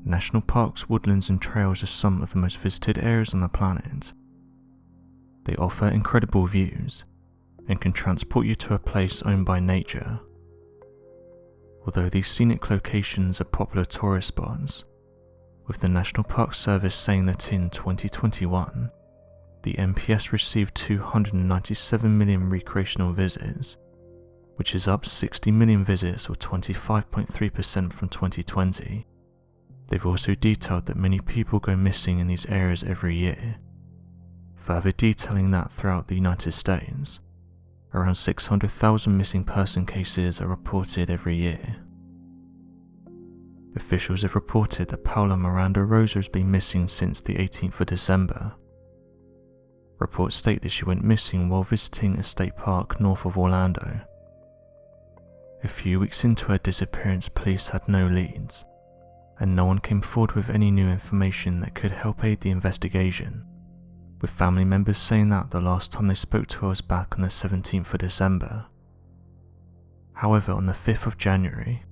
National parks, woodlands and trails are some of the most visited areas on the planet. They offer incredible views and can transport you to a place owned by nature. Although these scenic locations are popular tourist spots, with the National Park Service saying that in 2021, the NPS received 297 million recreational visits, which is up 60 million visits or 25.3% from 2020. They've also detailed that many people go missing in these areas every year, further detailing that throughout the United States, around 600,000 missing person cases are reported every year. Officials have reported that Paula Miranda Rosa has been missing since the 18th of December. Reports state that she went missing while visiting a state park north of Orlando. A few weeks into her disappearance, police had no leads, and no one came forward with any new information that could help aid the investigation, with family members saying that the last time they spoke to her was back on the 17th of December. However, on the 5th of January,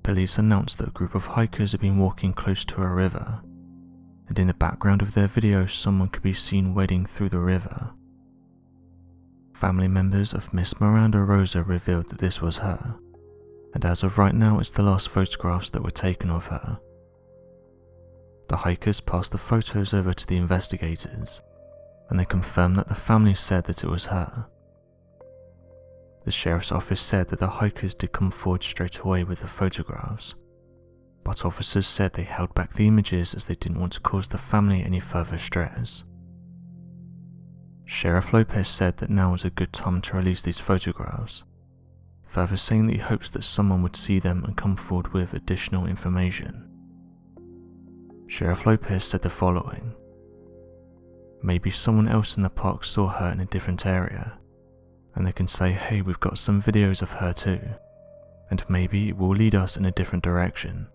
police announced that a group of hikers had been walking close to a river, and in the background of their video someone could be seen wading through the river. Family members of Miss Miranda Rosa revealed that this was her, and as of right now it's the last photographs that were taken of her. The hikers passed the photos over to the investigators, and they confirmed that the family said that it was her. The sheriff's office said that the hikers did come forward straight away with the photographs, but officers said they held back the images as they didn't want to cause the family any further stress. Sheriff Lopez said that now was a good time to release these photographs, further saying that he hopes that someone would see them and come forward with additional information. Sheriff Lopez said the following: "Maybe someone else in the park saw her in a different area, and they can say, hey, we've got some videos of her too, and maybe it will lead us in a different direction.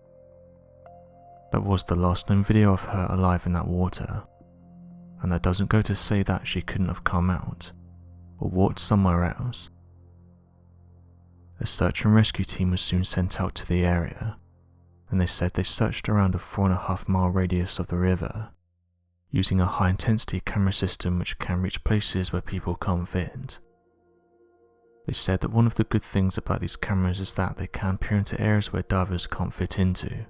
That was the last known video of her alive in that water, and that doesn't go to say that she couldn't have come out, or walked somewhere else." A search and rescue team was soon sent out to the area, and they said they searched around a 4.5-mile radius of the river, using a high-intensity camera system which can reach places where people can't fit. They said that one of the good things about these cameras is that they can peer into areas where divers can't fit into.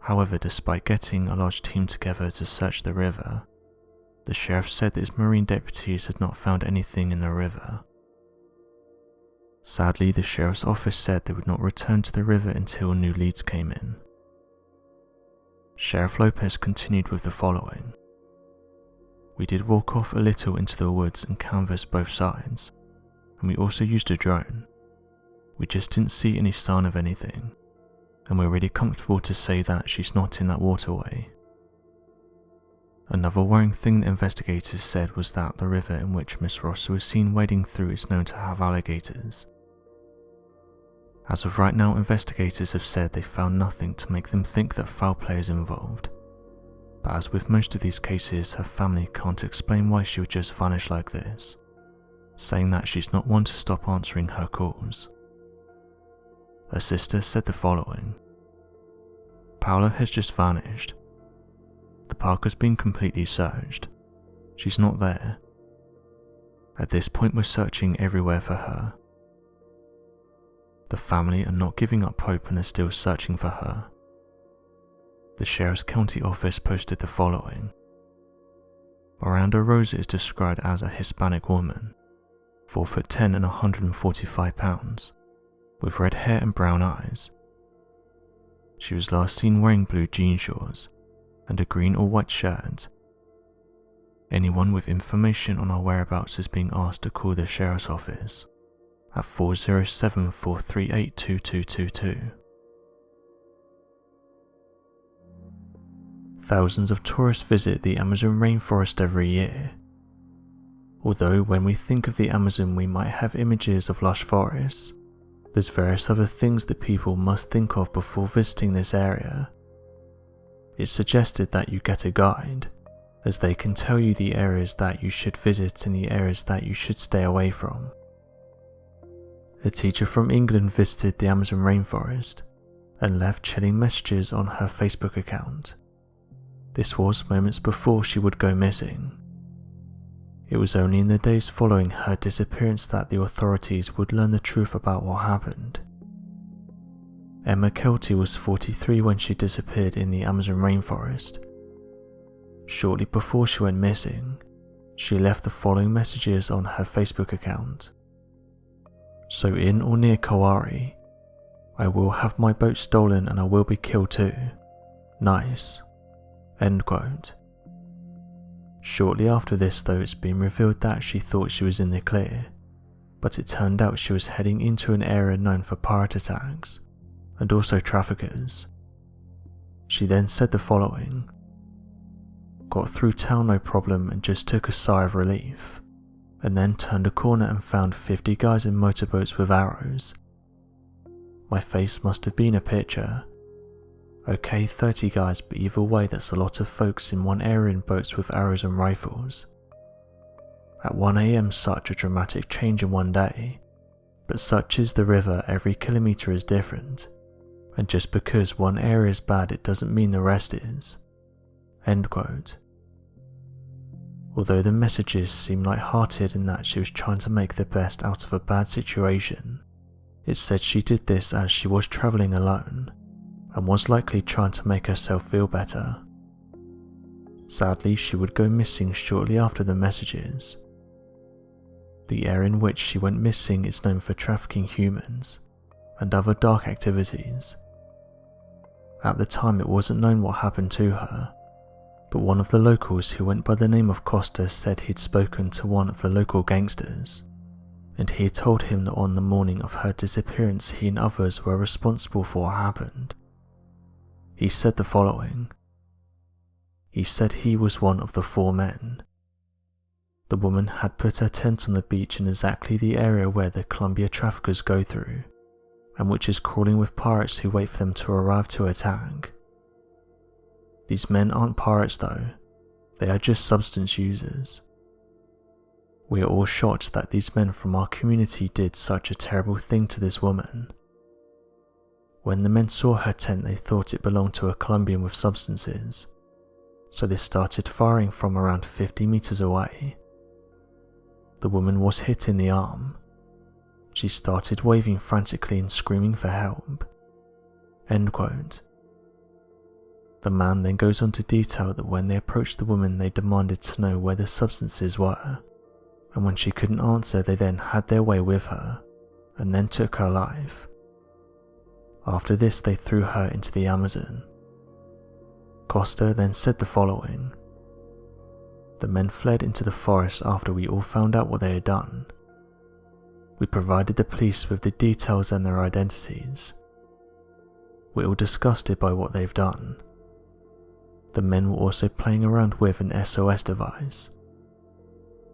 However, despite getting a large team together to search the river, the sheriff said that his marine deputies had not found anything in the river. Sadly, the sheriff's office said they would not return to the river until new leads came in. Sheriff Lopez continued with the following: "We did walk off a little into the woods and canvass both sides, and we also used a drone. We just didn't see any sign of anything, and we're really comfortable to say that she's not in that waterway." Another worrying thing that investigators said was that the river in which Miss Rosa was seen wading through is known to have alligators. As of right now, investigators have said they found nothing to make them think that foul play is involved, but as with most of these cases, her family can't explain why she would just vanish like this, saying that she's not one to stop answering her calls. Her sister said the following: "Paula has just vanished. The park has been completely searched. She's not there. At this point we're searching everywhere for her. The family are not giving up hope and are still searching for her." The sheriff's county office posted the following: "Miranda Rosa is described as a Hispanic woman, 4'10" and 145 pounds, with red hair and brown eyes. She was last seen wearing blue jean shorts and a green or white shirt. Anyone with information on our whereabouts is being asked to call the sheriff's office at 407-438-2222. Thousands of tourists visit the Amazon rainforest every year. Although when we think of the Amazon we might have images of lush forests, there's various other things that people must think of before visiting this area. It's suggested that you get a guide, as they can tell you the areas that you should visit and the areas that you should stay away from. A teacher from England visited the Amazon rainforest, and left chilling messages on her Facebook account. This was moments before she would go missing. It was only in the days following her disappearance that the authorities would learn the truth about what happened. Emma Kelty was 43 when she disappeared in the Amazon rainforest. Shortly before she went missing, she left the following messages on her Facebook account. "So in or near Kauai, I will have my boat stolen and I will be killed too. Nice." End quote. Shortly after this though, it's been revealed that she thought she was in the clear, but it turned out she was heading into an area known for pirate attacks, and also traffickers. She then said the following: "Got through town no problem and just took a sigh of relief, and then turned a corner and found 50 guys in motorboats with arrows. My face must have been a picture. Okay, 30 guys, but either way that's a lot of folks in one area in boats with arrows and rifles. At 1 AM such a dramatic change in one day, but such is the river, every kilometre is different, and just because one area is bad it doesn't mean the rest is." End quote. Although the messages seem light-hearted in that she was trying to make the best out of a bad situation, it said she did this as she was travelling alone, and was likely trying to make herself feel better. Sadly, she would go missing shortly after the messages. The area in which she went missing is known for trafficking humans and other dark activities. At the time it wasn't known what happened to her, but one of the locals who went by the name of Costa said he'd spoken to one of the local gangsters, and he had told him that on the morning of her disappearance he and others were responsible for what happened. He said the following: "He said he was one of the 4 men. The woman had put her tent on the beach in exactly the area where the Columbia traffickers go through, and which is crawling with pirates who wait for them to arrive to attack. These men aren't pirates though, they are just substance users. We are all shocked that these men from our community did such a terrible thing to this woman. When the men saw her tent they thought it belonged to a Colombian with substances, so they started firing from around 50 meters away. The woman was hit in the arm. She started waving frantically and screaming for help." End quote. The man then goes on to detail that when they approached the woman they demanded to know where the substances were, and when she couldn't answer they then had their way with her, and then took her life. After this they threw her into the Amazon. Costa then said the following: "The men fled into the forest after we all found out what they had done. We provided the police with the details and their identities. We're all disgusted by what they've done. The men were also playing around with an SOS device.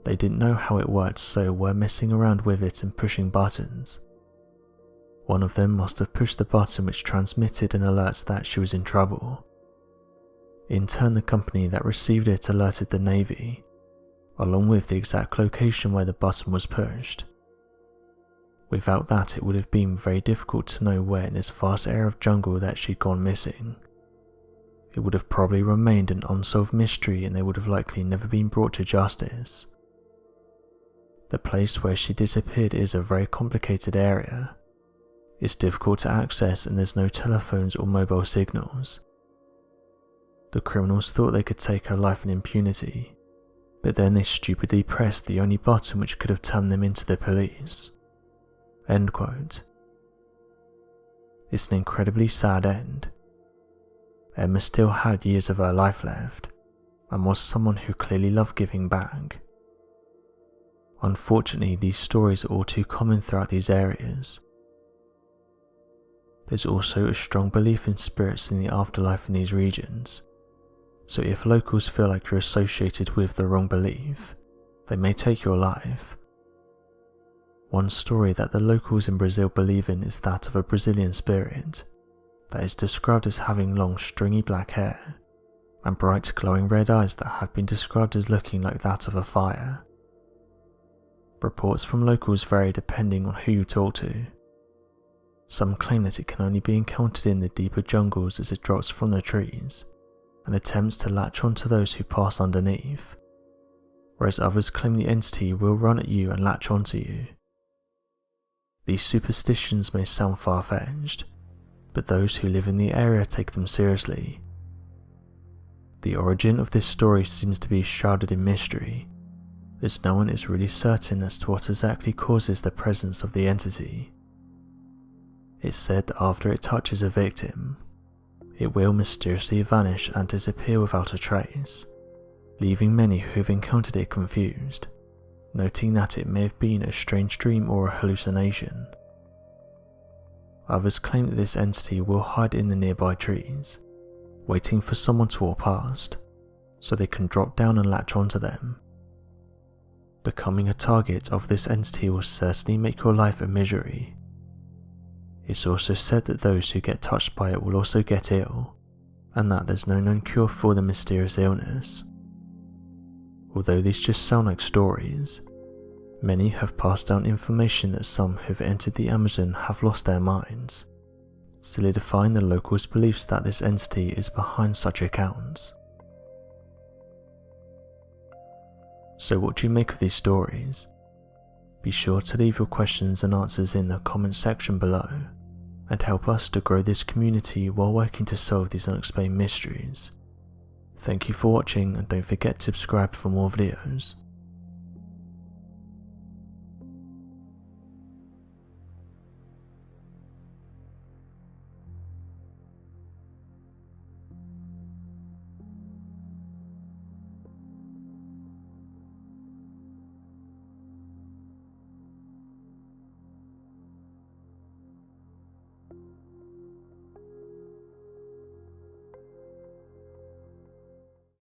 They didn't know how it worked, so were messing around with it and pushing buttons. One of them must have pushed the button which transmitted an alert that she was in trouble. In turn, the company that received it alerted the Navy, along with the exact location where the button was pushed. Without that, it would have been very difficult to know where in this vast area of jungle that she'd gone missing. It would have probably remained an unsolved mystery and they would have likely never been brought to justice. The place where she disappeared is a very complicated area. It's difficult to access and there's no telephones or mobile signals. The criminals thought they could take her life in impunity, but then they stupidly pressed the only button which could have turned them into the police." End quote. It's an incredibly sad end. Emma still had years of her life left, and was someone who clearly loved giving back. Unfortunately, these stories are all too common throughout these areas. There's also a strong belief in spirits in the afterlife in these regions, so if locals feel like you're associated with the wrong belief, they may take your life. One story that the locals in Brazil believe in is that of a Brazilian spirit that is described as having long stringy black hair and bright glowing red eyes that have been described as looking like that of a fire. Reports from locals vary depending on who you talk to. Some claim that it can only be encountered in the deeper jungles as it drops from the trees and attempts to latch onto those who pass underneath, whereas others claim the entity will run at you and latch onto you. These superstitions may sound far-fetched, but those who live in the area take them seriously. The origin of this story seems to be shrouded in mystery, as no one is really certain as to what exactly causes the presence of the entity. It's said that after it touches a victim, it will mysteriously vanish and disappear without a trace, leaving many who have encountered it confused, noting that it may have been a strange dream or a hallucination. Others claim that this entity will hide in the nearby trees, waiting for someone to walk past, so they can drop down and latch onto them. Becoming a target of this entity will certainly make your life a misery. It's also said that those who get touched by it will also get ill, and that there's no known cure for the mysterious illness. Although these just sound like stories, many have passed down information that some who have entered the Amazon have lost their minds, solidifying the locals' beliefs that this entity is behind such accounts. So what do you make of these stories? Be sure to leave your questions and answers in the comment section below, and help us to grow this community while working to solve these unexplained mysteries. Thank you for watching, and don't forget to subscribe for more videos.